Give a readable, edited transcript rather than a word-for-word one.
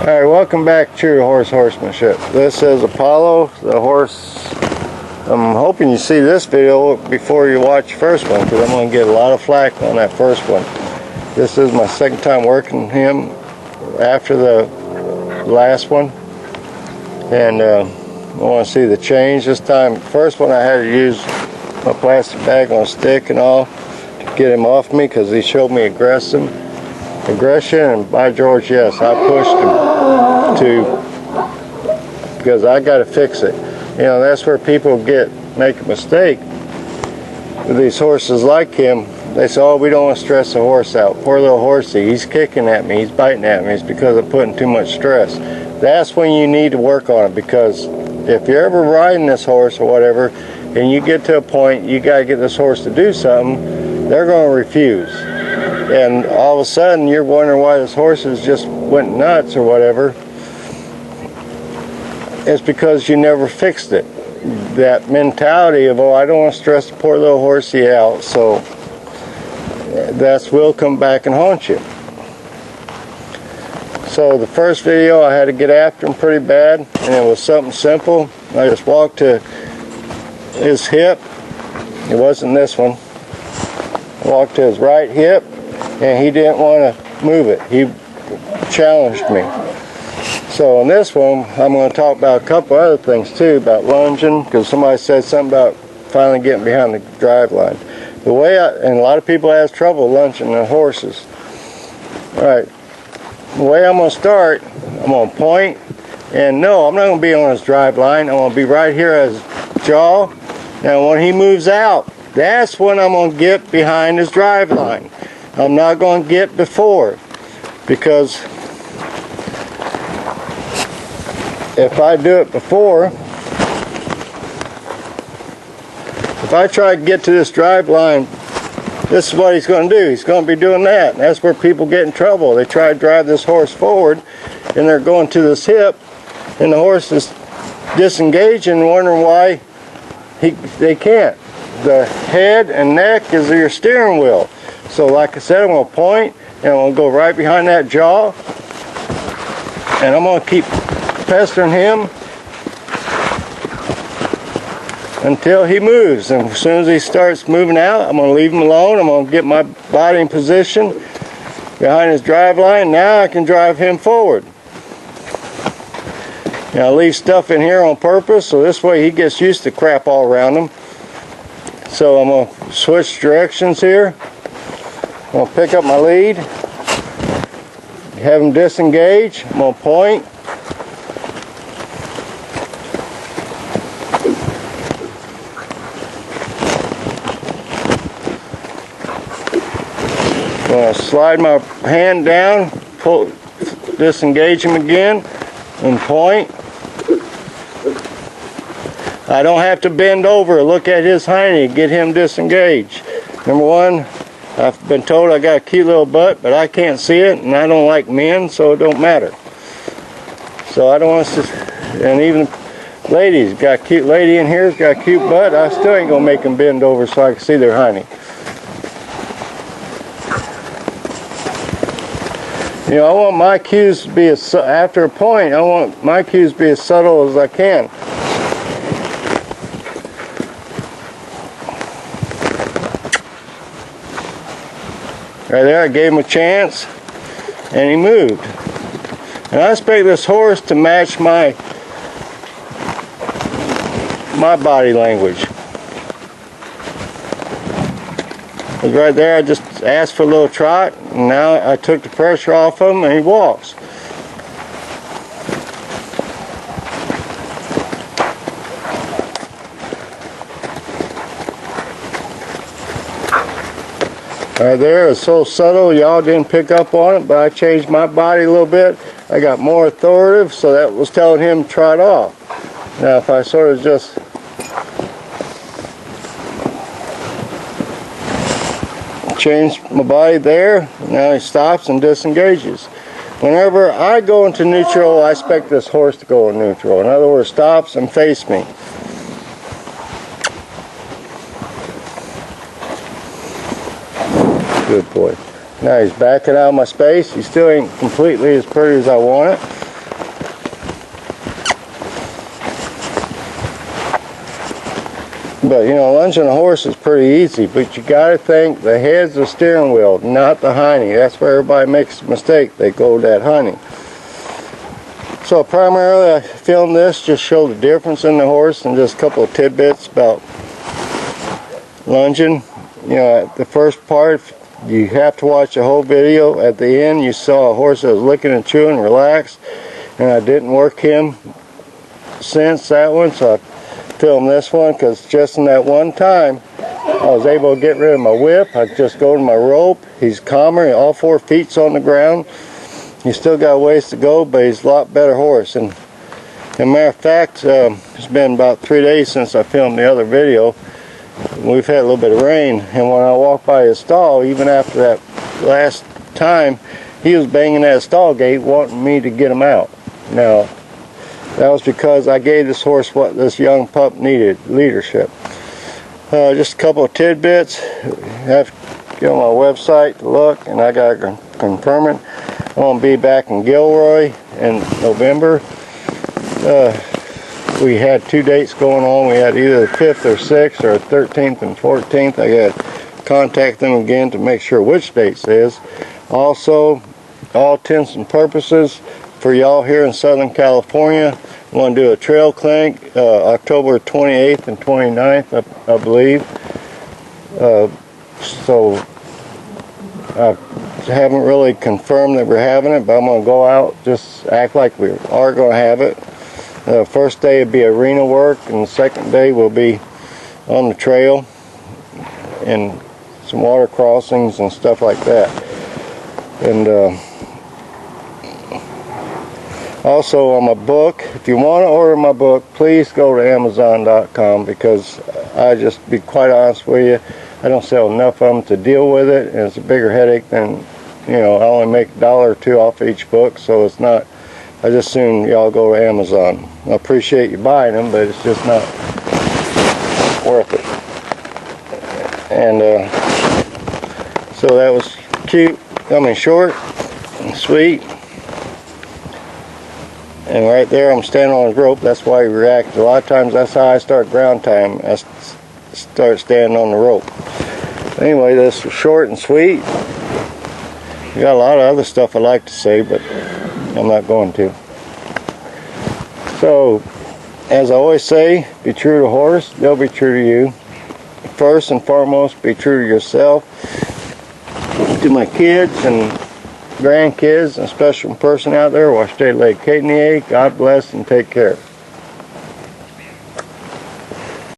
Alright, welcome back to Horse Horsemanship. This is Apollo, the horse. I'm hoping you see this video before you watch the first one, because I'm going to get a lot of flack on that first one. This is my second time working him after the last one, and I want to see the change this time. First one I had to use my plastic bag on a stick and all to get him off me, because he showed me aggression, and by George, yes, I pushed him because I got to fix it. You know, that's where people make a mistake with these horses like him. They say, oh, we don't want to stress the horse out. Poor little horsey, he's kicking at me, he's biting at me. It's because I'm putting too much stress. That's when you need to work on it, because if you're ever riding this horse or whatever, and you get to a point you got to get this horse to do something, they're going to refuse. And all of a sudden you're wondering why this horse just went nuts or whatever. It's because you never fixed it. That mentality of, oh, I don't want to stress the poor little horsey out, so that will come back and haunt you. So the first video I had to get after him pretty bad, and it was something simple. I just walked to his hip. It wasn't this one. I walked to his right hip, and he didn't want to move it. He challenged me. So on this one, I'm going to talk about a couple other things too, about lunging, because somebody said something about finally getting behind the drive line. The way and a lot of people have trouble lunging their horses. All right, the way I'm going to start, I'm going to point, and no, I'm not going to be on his drive line. I'm going to be right here at his jaw. Now when he moves out, that's when I'm going to get behind his drive line. I'm not going to get before, because if I do it before, if I try to get to this drive line, this is what he's going to do. He's going to be doing that. And that's where people get in trouble. They try to drive this horse forward, and they're going to this hip, and the horse is disengaging and wondering why they can't. The head and neck is your steering wheel. So like I said, I'm going to point, and I'm going to go right behind that jaw, and I'm going to keep pestering him until he moves. And as soon as he starts moving out, I'm going to leave him alone. I'm going to get my body in position behind his drive line. Now I can drive him forward. Now I leave stuff in here on purpose, so this way he gets used to crap all around him. So I'm going to switch directions here. I'm going to pick up my lead, have him disengage. I'm going to point. I'm going to slide my hand down, disengage him again, and point. I don't have to bend over, look at his hiney, get him disengaged. Number one, I've been told I got a cute little butt, but I can't see it, and I don't like men, so it don't matter. So I don't want to, and even ladies, got a cute lady in here, got a cute butt, I still ain't going to make them bend over so I can see their hiney. You know, I want my cues to be, after a point, I want my cues to be as subtle as I can. Right there, I gave him a chance, and he moved. And I expect this horse to match my body language. Because right there, I just asked for a little trot, and now I took the pressure off him, and he walks. Right there, it's so subtle, y'all didn't pick up on it, but I changed my body a little bit. I got more authoritative, so that was telling him to trot off. Now if I sort of just change my body there, now he stops and disengages. Whenever I go into neutral, I expect this horse to go in neutral. In other words, stops and face me. Good boy. Now he's backing out of my space. He still ain't completely as pretty as I want it. But you know, lunging a horse is pretty easy, but you got to think the head's the steering wheel, not the hiney. That's where everybody makes a mistake. They go that hiney. So primarily I filmed this just show the difference in the horse and just a couple of tidbits about lunging. You know, at the first part you have to watch the whole video. At the end you saw a horse that was licking and chewing, relaxed, and I didn't work him since that one, so I filmed this one because just in that one time I was able to get rid of my whip. I just go to my rope. He's calmer. All 4 feet's on the ground. He's still got a ways to go, but he's a lot better horse. And as a matter of fact, it's been about 3 days since I filmed the other video. We've had a little bit of rain, and when I walked by his stall, even after that last time, he was banging at his stall gate wanting me to get him out. Now, that was because I gave this horse what this young pup needed, leadership. Just a couple of tidbits. I have to get on my website to look, and I got to confirm it. I'm going to be back in Gilroy in November. We had 2 dates going on. We had either the 5th or 6th or 13th and 14th. I got to contact them again to make sure which dates it is. Also, all intents and purposes, for y'all here in Southern California, I'm going to do a trail clinic October 28th and 29th, I believe. So I haven't really confirmed that we're having it, but I'm going to go out, just act like we are going to have it. First day will be arena work, and the second day will be on the trail and some water crossings and stuff like that. And also on my book, if you want to order my book, please go to Amazon.com, because I just be quite honest with you, I don't sell enough of them to deal with it, and it's a bigger headache than, you know, I only make $1 or $2 off each book, so it's not, I just assume y'all go to Amazon. I appreciate you buying them, but it's just not worth it. And so that was cute, short and sweet. And right there I'm standing on his rope. That's why he reacted. A lot of times that's how I start ground time. I start standing on the rope. Anyway, this was short and sweet. We got a lot of other stuff I'd like to say, but I'm not going to. So, as I always say, be true to the horse, they'll be true to you. First and foremost, be true to yourself. To my kids and grandkids and a special person out there, Wash State Lake, Kate, God bless and take care.